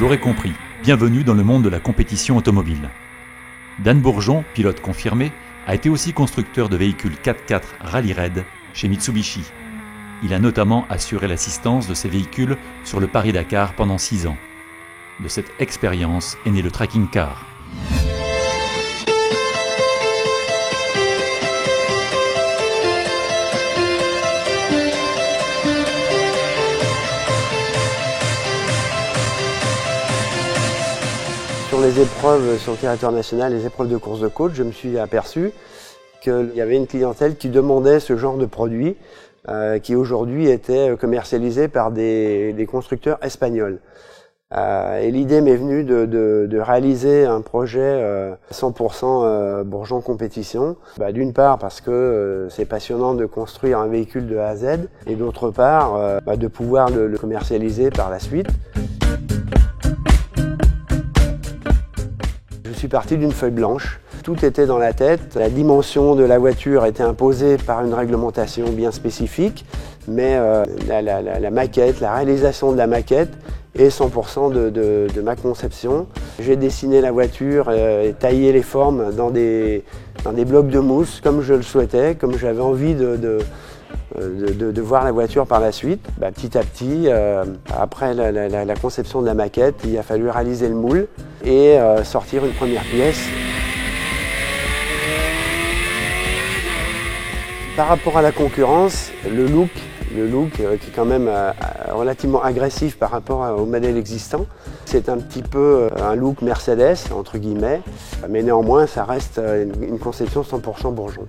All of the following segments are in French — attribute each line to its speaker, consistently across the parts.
Speaker 1: l'aurez compris, bienvenue dans le monde de la compétition automobile. Dan Bourgeon, pilote confirmé, a été aussi constructeur de véhicules 4x4 Rally Raid chez Mitsubishi. Il a notamment assuré l'assistance de ces véhicules sur le Paris-Dakar pendant 6 ans. De cette expérience est né le Tracking Car.
Speaker 2: Sur les épreuves sur le territoire national, les épreuves de course de côte, je me suis aperçu qu'il y avait une clientèle qui demandait ce genre de produit qui aujourd'hui était commercialisé par des constructeurs espagnols. Et l'idée m'est venue de réaliser un projet 100% Bourgeon Compétition. D'une part parce que c'est passionnant de construire un véhicule de A à Z, et d'autre part de pouvoir le commercialiser par la suite. Je suis parti d'une feuille blanche. Tout était dans la tête. La dimension de la voiture était imposée par une réglementation bien spécifique, mais la maquette, la réalisation de la maquette est 100% de ma conception. J'ai dessiné la voiture et taillé les formes dans des blocs de mousse comme je le souhaitais, comme j'avais envie de voir la voiture par la suite. Petit à petit, après la conception de la maquette, il a fallu réaliser le moule et sortir une première pièce. Par rapport à la concurrence, le look qui est quand même relativement agressif par rapport au modèle existant. C'est un petit peu un look Mercedes, entre guillemets, mais néanmoins ça reste une conception 100% Bourgeon.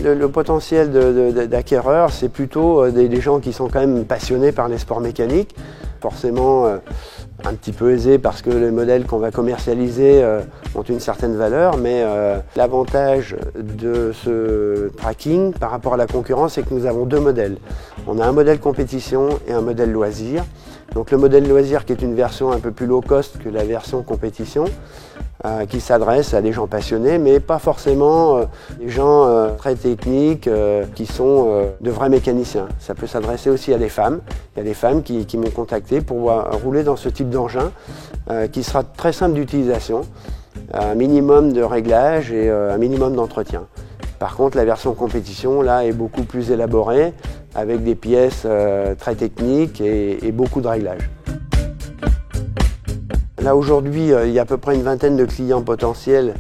Speaker 2: Le potentiel d'acquéreur, c'est plutôt des gens qui sont quand même passionnés par les sports mécaniques, forcément un petit peu aisés parce que les modèles qu'on va commercialiser ont une certaine valeur, mais l'avantage de ce tracking par rapport à la concurrence, c'est que nous avons deux modèles. On a un modèle compétition et un modèle loisir. Donc le modèle loisir qui est une version un peu plus low cost que la version compétition, qui s'adresse à des gens passionnés, mais pas forcément des gens très techniques qui sont de vrais mécaniciens. Ça peut s'adresser aussi à des femmes. Il y a des femmes qui m'ont contacté pour rouler dans ce type d'engin qui sera très simple d'utilisation, un minimum de réglage et un minimum d'entretien. Par contre, la version compétition là est beaucoup plus élaborée avec des pièces très techniques et beaucoup de réglages. Là aujourd'hui, il y a à peu près une vingtaine de clients potentiels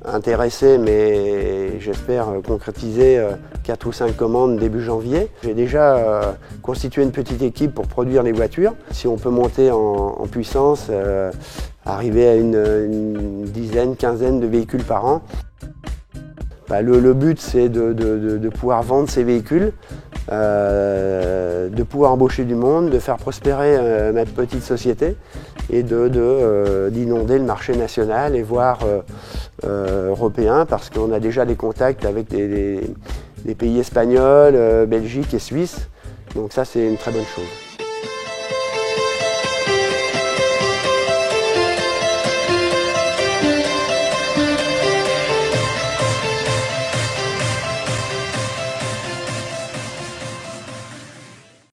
Speaker 2: intéressés, mais j'espère concrétiser 4 ou 5 commandes début janvier. J'ai déjà constitué une petite équipe pour produire les voitures. Si on peut monter en puissance, arriver à une dizaine, quinzaine de véhicules par an. Le but, c'est de pouvoir vendre ces véhicules, de pouvoir embaucher du monde, de faire prospérer ma petite société et d'inonder le marché national et voire européen, parce qu'on a déjà des contacts avec des pays espagnols, Belgique et Suisse. Donc ça, c'est une très bonne chose.